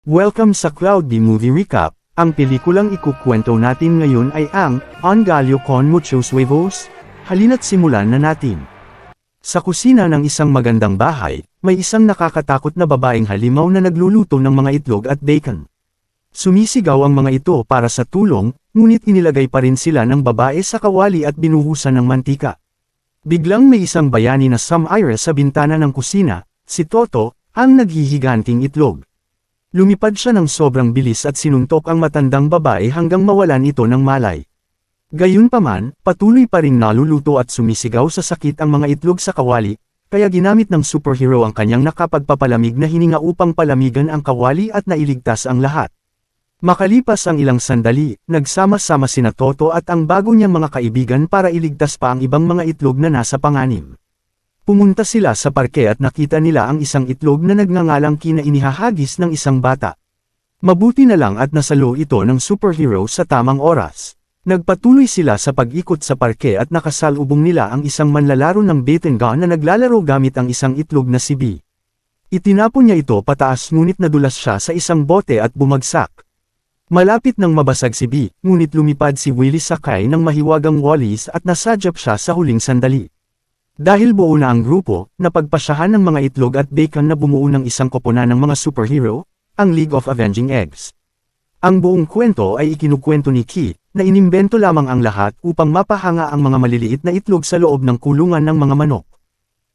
Welcome sa Cloudy Movie Recap. Ang pelikulang ikukwento natin ngayon ay ang Un Gallo con Muchos Huevos. Halina't simulan na natin. Sa kusina ng isang magandang bahay, may isang nakakatakot na babaeng halimaw na nagluluto ng mga itlog at bacon. Sumisigaw ang mga ito para sa tulong, ngunit inilagay pa rin sila ng babae sa kawali at binuhusan ng mantika. Biglang may isang bayani na sumire sa bintana ng kusina, si Toto, ang naghihiganting itlog. Lumipad siya ng sobrang bilis at sinuntok ang matandang babae hanggang mawalan ito ng malay. Gayunpaman, patuloy pa ring naluluto at sumisigaw sa sakit ang mga itlog sa kawali, kaya ginamit ng superhero ang kanyang nakapagpapalamig na hininga upang palamigan ang kawali at nailigtas ang lahat. Makalipas ang ilang sandali, nagsama-sama sina Toto at ang bago niyang mga kaibigan para iligtas pa ang ibang mga itlog na nasa panganib. Pumunta sila sa parke at nakita nila ang isang itlog na nagngangalang Kina inihahagis ng isang bata. Mabuti na lang at nasalo ito ng superhero sa tamang oras. Nagpatuloy sila sa pag-ikot sa parke at nakasalubong nila ang isang manlalaro ng Batenga na naglalaro gamit ang isang itlog na si B. Itinapon niya ito pataas ngunit nadulas siya sa isang bote at bumagsak. Malapit nang mabasag si B, ngunit lumipad si Willie sakay ng mahiwagang wallis at nasadyap siya sa huling sandali. Dahil buo na ang grupo, napagpasyahan ng mga itlog at bacon na bumuo ng isang koponan ng mga superhero, ang League of Avenging Eggs. Ang buong kwento ay ikinukwento ni Ki, na inimbento lamang ang lahat upang mapahanga ang mga maliliit na itlog sa loob ng kulungan ng mga manok.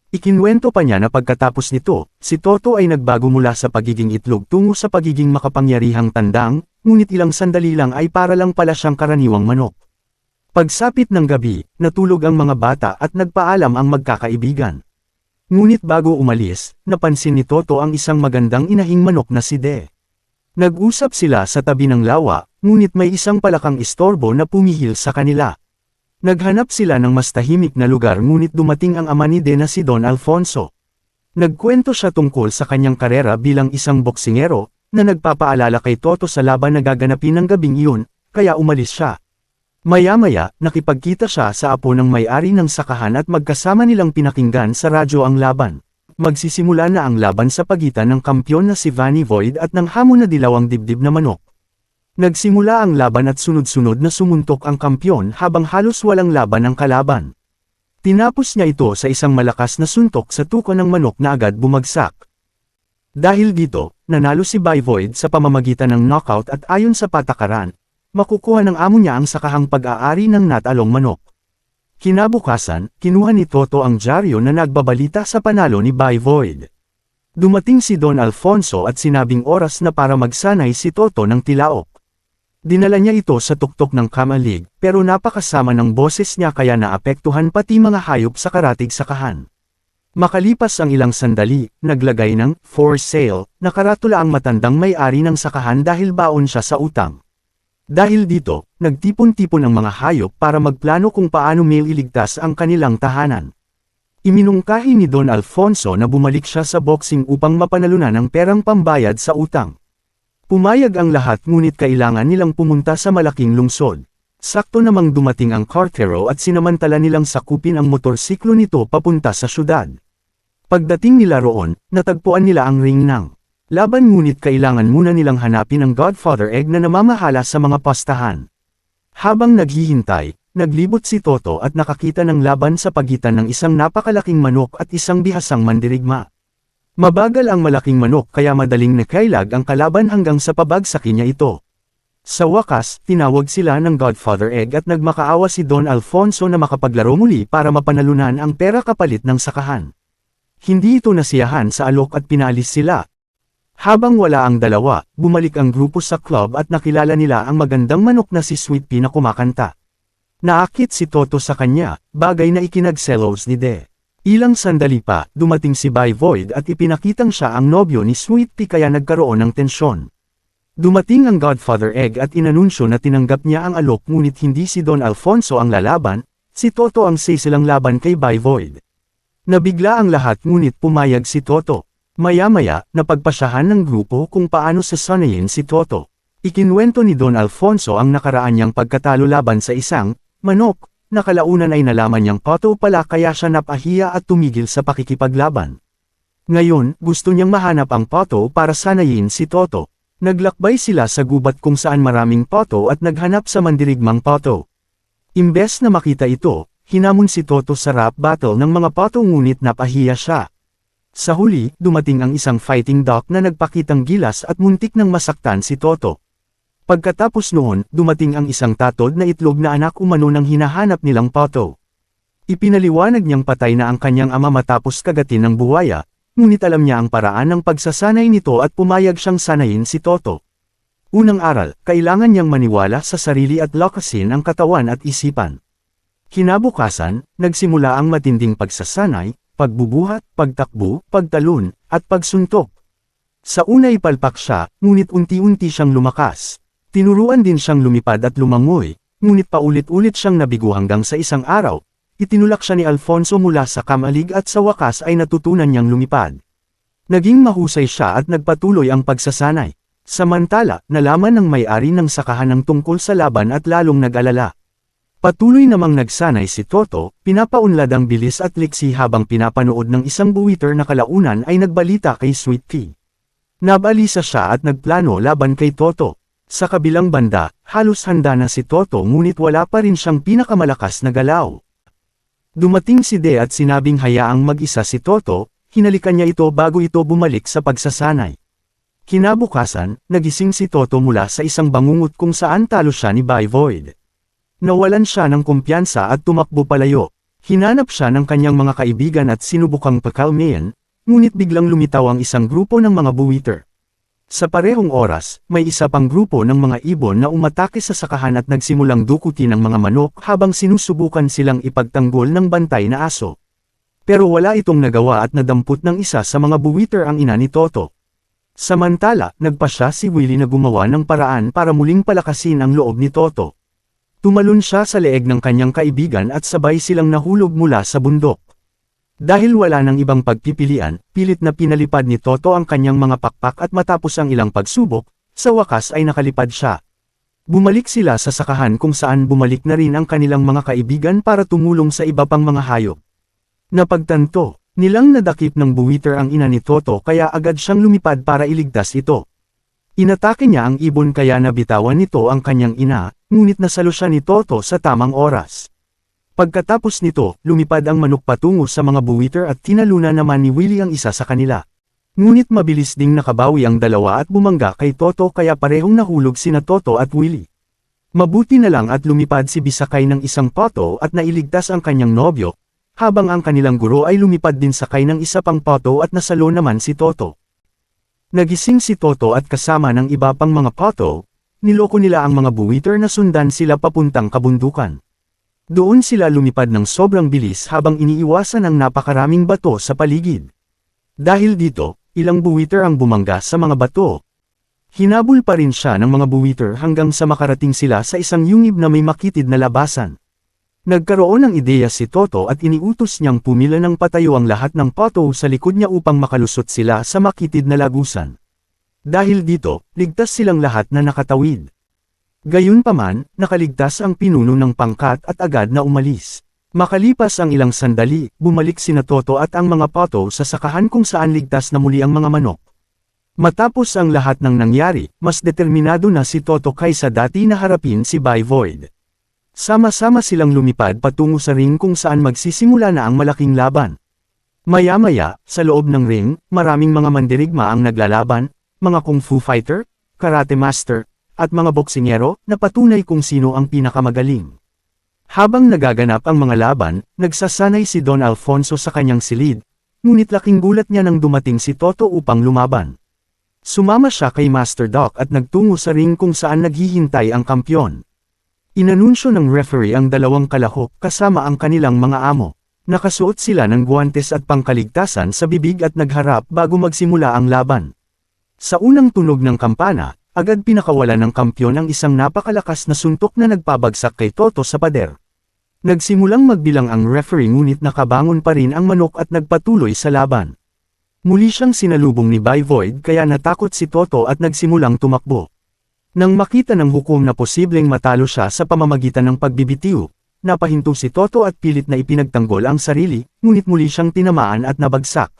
Ikinwento pa niya na pagkatapos nito, si Toto ay nagbago mula sa pagiging itlog tungo sa pagiging makapangyarihang tandang, ngunit ilang sandali lang ay para lang pala siyang karaniwang manok. Pagsapit ng gabi, natulog ang mga bata at nagpaalam ang magkakaibigan. Ngunit bago umalis, napansin ni Toto ang isang magandang inahing manok na si De. Nag-usap sila sa tabi ng lawa, ngunit may isang palakang istorbo na pumihil sa kanila. Naghanap sila ng mas tahimik na lugar ngunit dumating ang ama ni De na si Don Alfonso. Nagkwento siya tungkol sa kanyang karera bilang isang boksingero, na nagpapaalala kay Toto sa laban na gaganapin ng gabing iyon, kaya umalis siya. Maya-maya, nakipagkita siya sa apo ng may-ari ng sakahan at magkasama nilang pinakinggan sa radyo ang laban. Magsisimula na ang laban sa pagitan ng kampyon na si Vanny Void at ng hamon na dilawang dibdib na manok. Nagsimula ang laban at sunod-sunod na sumuntok ang kampyon habang halos walang laban ang kalaban. Tinapos niya ito sa isang malakas na suntok sa tuko ng manok na agad bumagsak. Dahil dito, nanalo si Void sa pamamagitan ng knockout at ayon sa patakaran, makukuha ng amo niya ang sakahang pag-aari ng natalong manok. Kinabukasan, kinuha ni Toto ang dyaryo na nagbabalita sa panalo ni Void. Dumating si Don Alfonso at sinabing oras na para magsanay si Toto ng tilaok. Dinala niya ito sa tuktok ng kamalig, pero napakasama ng boses niya kaya naapektuhan pati mga hayop sa karatig sakahan. Makalipas ang ilang sandali, naglagay ng "for sale" na karatula ang matandang may-ari ng sakahan dahil baon siya sa utang. Dahil dito, nagtipon-tipon ang mga hayop para magplano kung paano mailigtas ang kanilang tahanan. Iminungkahi ni Don Alfonso na bumalik siya sa boxing upang mapanalunan ang perang pambayad sa utang. Pumayag ang lahat ngunit kailangan nilang pumunta sa malaking lungsod. Sakto namang dumating ang cartero at sinamantala nilang sakupin ang motorsiklo nito papunta sa syudad. Pagdating nila roon, natagpuan nila ang ring ng laban ngunit kailangan muna nilang hanapin ang Godfather Egg na namamahala sa mga pastahan. Habang naghihintay, naglibot si Toto at nakakita ng laban sa pagitan ng isang napakalaking manok at isang bihasang mandirigma. Mabagal ang malaking manok kaya madaling nakailag ang kalaban hanggang sa pabagsakin niya ito. Sa wakas, tinawag sila ng Godfather Egg at nagmakaawa si Don Alfonso na makapaglaro muli para mapanalunan ang pera kapalit ng sakahan. Hindi ito nasiyahan sa alok at pinalis sila. Habang wala ang dalawa, bumalik ang grupo sa club at nakilala nila ang magandang manok na si Sweet Pea na kumakanta. Naakit si Toto sa kanya, bagay na ikinagselos ni De. Ilang sandali pa, dumating si Void at ipinakitang siya ang nobyo ni Sweet Pea kaya nagkaroon ng tensyon. Dumating ang Godfather Egg at inanunsyo na tinanggap niya ang alok ngunit hindi si Don Alfonso ang lalaban, si Toto ang silang laban kay Void. Nabigla ang lahat ngunit pumayag si Toto. Maya-maya, napagpasyahan ng grupo kung paano sasanayin si Toto. Ikinwento ni Don Alfonso ang nakaraan niyang pagkatalo laban sa isang manok, na kalaunan ay nalaman niyang Toto pala kaya siya napahiya at tumigil sa pakikipaglaban. Ngayon, gusto niyang mahanap ang Toto para sanayin si Toto. Naglakbay sila sa gubat kung saan maraming poto at naghanap sa mandirigmang poto. Imbes na makita ito, hinamon si Toto sa rap battle ng mga poto ngunit napahiya siya. Sa huli, dumating ang isang fighting duck na nagpakitang gilas at muntik nang masaktan si Toto. Pagkatapos noon, dumating ang isang tatod na itlog na anak umano ng hinahanap nilang poto. Ipinaliwanag niyang patay na ang kanyang ama matapos kagatin ng buwaya, ngunit alam niya ang paraan ng pagsasanay nito at pumayag siyang sanayin si Toto. Unang aral, kailangan niyang maniwala sa sarili at lakasin ang katawan at isipan. Kinabukasan, nagsimula ang matinding pagsasanay, pagbubuhat, pagtakbo, pagtalon, at pagsuntok. Sa una ipalpak siya, ngunit unti-unti siyang lumakas. Tinuruan din siyang lumipad at lumangoy, ngunit paulit-ulit siyang nabigo hanggang sa isang araw. Itinulak siya ni Alfonso mula sa kamalig at sa wakas ay natutunan niyang lumipad. Naging mahusay siya at nagpatuloy ang pagsasanay. Samantala, nalaman ng may-ari ng sakahan ng tungkol sa laban at lalong nag-alala. Patuloy namang nagsanay si Toto, pinapaunlad ang bilis at liksi habang pinapanood ng isang buwiter na kalaunan ay nagbalita kay Sweet Pea. Nabalisa siya at nagplano laban kay Toto. Sa kabilang banda, halos handa na si Toto ngunit wala pa rin siyang pinakamalakas na galaw. Dumating si De at sinabing hayaang mag-isa si Toto, hinalikan niya ito bago ito bumalik sa pagsasanay. Kinabukasan, nagising si Toto mula sa isang bangungot kung saan talo siya ni Void. Nawalan siya ng kumpiyansa at tumakbo palayo. Hinanap siya ng kanyang mga kaibigan at sinubukang pakalmayan, ngunit biglang lumitaw ang isang grupo ng mga buwiter. Sa parehong oras, may isa pang grupo ng mga ibon na umatake sa sakahan at nagsimulang dukutin ang mga manok habang sinusubukan silang ipagtanggol ng bantay na aso. Pero wala itong nagawa at nadampot ng isa sa mga buwiter ang ina ni Toto. Samantala, nagpasya si Willie na gumawa ng paraan para muling palakasin ang loob ni Toto. Tumalon siya sa leeg ng kanyang kaibigan at sabay silang nahulog mula sa bundok. Dahil wala ng ibang pagpipilian, pilit na pinalipad ni Toto ang kanyang mga pakpak at matapos ang ilang pagsubok, sa wakas ay nakalipad siya. Bumalik sila sa sakahan kung saan bumalik na rin ang kanilang mga kaibigan para tumulong sa iba pang mga hayop. Napagtanto, nilang nadakip ng buwiter ang ina ni Toto kaya agad siyang lumipad para iligtas ito. Inatake niya ang ibon kaya nabitawan nito ang kanyang ina, ngunit nasalo siya ni Toto sa tamang oras. Pagkatapos nito, lumipad ang manok patungo sa mga buwiter at tinalunan naman ni Willie ang isa sa kanila. Ngunit mabilis ding nakabawi ang dalawa at bumangga kay Toto kaya parehong nahulog sina Toto at Willie. Mabuti na lang at lumipad si Bisakay ng isang poto at nailigtas ang kanyang nobyo, habang ang kanilang guro ay lumipad din sakay ng isa pang poto at nasalo naman si Toto. Nagising si Toto at kasama ng iba pang mga poto, niloko nila ang mga buwiter na sundan sila papuntang kabundukan. Doon sila lumipad ng sobrang bilis habang iniiwasan ang napakaraming bato sa paligid. Dahil dito, ilang buwiter ang bumangga sa mga bato. Hinabol pa rin siya ng mga buwiter hanggang sa makarating sila sa isang yungib na may makitid na labasan. Nagkaroon ng ideya si Toto at iniutos niyang pumila ng patayo ang lahat ng poto sa likod niya upang makalusot sila sa makitid na lagusan. Dahil dito, ligtas silang lahat na nakatawid. Gayunpaman, nakaligtas ang pinuno ng pangkat at agad na umalis. Makalipas ang ilang sandali, bumalik sina Toto at ang mga poto sa sakahan kung saan ligtas na muli ang mga manok. Matapos ang lahat ng nangyari, mas determinado na si Toto kaysa dati na harapin si Void. Sama-sama silang lumipad patungo sa ring kung saan magsisimula na ang malaking laban. Maya-maya, sa loob ng ring, maraming mga mandirigma ang naglalaban, mga kung fu fighter, karate master, at mga boksingero na patunay kung sino ang pinakamagaling. Habang nagaganap ang mga laban, nagsasanay si Don Alfonso sa kanyang silid, ngunit laking gulat niya nang dumating si Toto upang lumaban. Sumama siya kay Master Doc at nagtungo sa ring kung saan naghihintay ang kampyon. Inanunsyo ng referee ang dalawang kalahok kasama ang kanilang mga amo. Nakasuot sila ng guwantes at pangkaligtasan sa bibig at nagharap bago magsimula ang laban. Sa unang tunog ng kampana, agad pinakawalan ng kampyon ang isang napakalakas na suntok na nagpabagsak kay Toto sa pader. Nagsimulang magbilang ang referee ngunit nakabangon pa rin ang manok at nagpatuloy sa laban. Muli siyang sinalubong ni Void kaya natakot si Toto at nagsimulang tumakbo. Nang makita ng hukom na posibleng matalo siya sa pamamagitan ng pagbibitiw, napahinto si Toto at pilit na ipinagtanggol ang sarili, ngunit muli siyang tinamaan at nabagsak.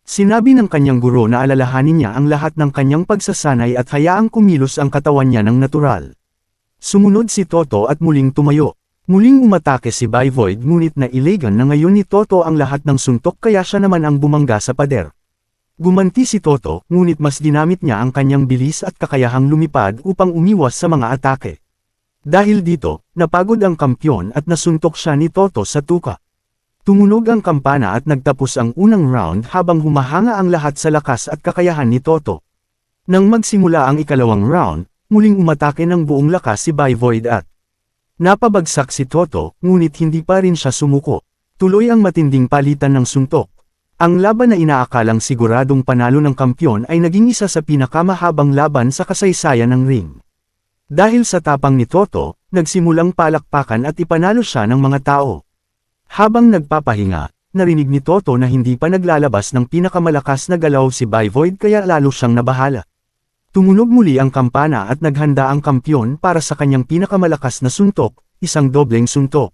Sinabi ng kanyang guro na alalahanin niya ang lahat ng kanyang pagsasanay at hayaang kumilos ang katawan niya ng natural. Sumunod si Toto at muling tumayo. Muling umatake si Baivoid ngunit nailagan na ngayon ni Toto ang lahat ng suntok kaya siya naman ang bumangga sa pader. Gumanti si Toto, ngunit mas ginamit niya ang kanyang bilis at kakayahang lumipad upang umiwas sa mga atake. Dahil dito, napagod ang kampyon at nasuntok siya ni Toto sa tuka. Tumunog ang kampana at nagtapos ang unang round habang humahanga ang lahat sa lakas at kakayahan ni Toto. Nang magsimula ang ikalawang round, muling umatake ng buong lakas si Baivoid at napabagsak si Toto, ngunit hindi pa rin siya sumuko. Tuloy ang matinding palitan ng suntok. Ang laban na inaakalang siguradong panalo ng kampyon ay naging isa sa pinakamahabang laban sa kasaysayan ng ring. Dahil sa tapang ni Toto, nagsimulang palakpakan at ipanalo siya ng mga tao. Habang nagpapahinga, narinig ni Toto na hindi pa naglalabas ng pinakamalakas na galaw si Baivoid kaya lalo siyang nabahala. Tumunog muli ang kampana at naghanda ang kampyon para sa kanyang pinakamalakas na suntok, isang dobleng suntok.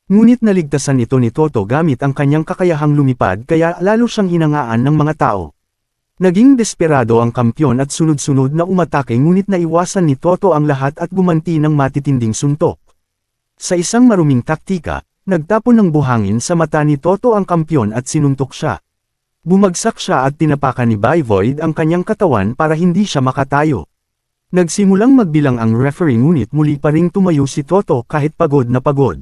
Ngunit naligtasan ito ni Toto gamit ang kanyang kakayahang lumipad kaya lalo siyang hinangaan ng mga tao. Naging desperado ang kampyon at sunod-sunod na umatake ngunit naiwasan ni Toto ang lahat at gumanti ng matitinding suntok. Sa isang maruming taktika, nagtapon ng buhangin sa mata ni Toto ang kampyon at sinuntok siya. Bumagsak siya at tinapakan ni Baivoid ang kanyang katawan para hindi siya makatayo. Nagsimulang magbilang ang referee ngunit muli pa ring tumayo si Toto kahit pagod na pagod.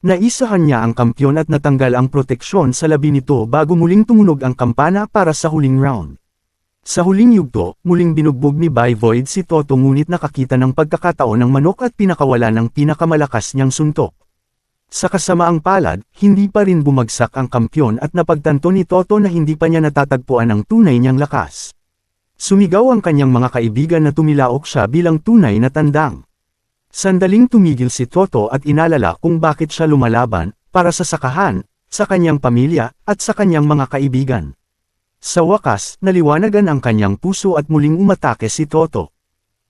Naisahan niya ang kampyon at natanggal ang proteksyon sa labi nito bago muling tumunog ang kampana para sa huling round. Sa huling yugto, muling binugbog ni Baivoid si Toto ngunit nakakita ng pagkakataon ng manok at pinakawala ng pinakamalakas niyang suntok. Sa kasamaang palad, hindi pa rin bumagsak ang kampyon at napagtanto ni Toto na hindi pa niya natatagpuan ang tunay niyang lakas. Sumigaw ang kanyang mga kaibigan na tumilaok siya bilang tunay na tandang. Sandaling tumigil si Toto at inalala kung bakit siya lumalaban, para sa sakahan, sa kanyang pamilya, at sa kanyang mga kaibigan. Sa wakas, naliwanagan ang kanyang puso at muling umatake si Toto.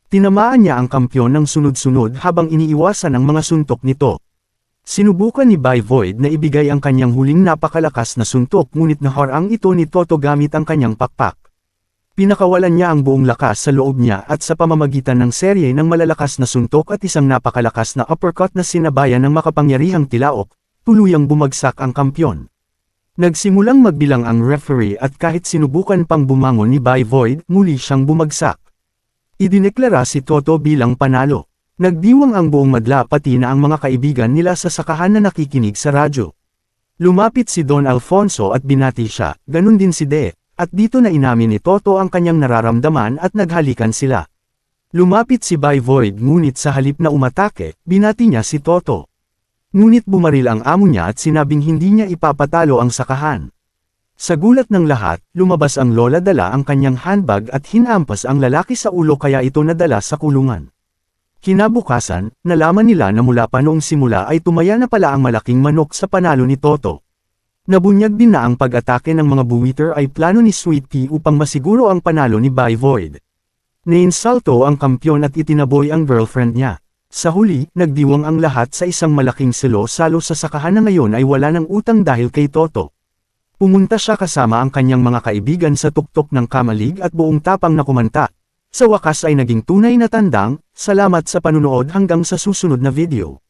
Tinamaan niya ang kampyon ng sunod-sunod habang iniiwasan ang mga suntok nito. Sinubukan ni Baivoid na ibigay ang kanyang huling napakalakas na suntok ngunit naharang ito ni Toto gamit ang kanyang pakpak. Pinakawalan niya ang buong lakas sa loob niya at sa pamamagitan ng serye ng malalakas na suntok at isang napakalakas na uppercut na sinabayan ng makapangyarihang tilaok, tuluyang bumagsak ang kampyon. Nagsimulang magbilang ang referee at kahit sinubukan pang bumangon ni Baivoid, muli siyang bumagsak. Idineklara si Toto bilang panalo. Nagdiwang ang buong madla pati na ang mga kaibigan nila sa sakahan na nakikinig sa radyo. Lumapit si Don Alfonso at binati siya, ganun din si De, at dito na inamin ni Toto ang kanyang nararamdaman at naghalikan sila. Lumapit si Baivoid ngunit sa halip na umatake, binati niya si Toto. Ngunit bumaril ang amo niya at sinabing hindi niya ipapatalo ang sakahan. Sa gulat ng lahat, lumabas ang lola dala ang kanyang handbag at hinampas ang lalaki sa ulo kaya ito nadala sa kulungan. Kinabukasan, nalaman nila na mula pa noong simula ay tumaya na pala ang malaking manok sa panalo ni Toto. Nabunyag din na ang pag-atake ng mga buwiter ay plano ni Sweet Pea upang masiguro ang panalo ni Baivoid. Nainsulto ang kampyon at itinaboy ang girlfriend niya. Sa huli, nagdiwang ang lahat sa isang malaking salo-salo sa sakahan na ngayon ay wala ng utang dahil kay Toto. Pumunta siya kasama ang kanyang mga kaibigan sa tuktok ng kamalig at buong tapang na kumanta. Sa wakas ay naging tunay na tandang, salamat sa panunood hanggang sa susunod na video.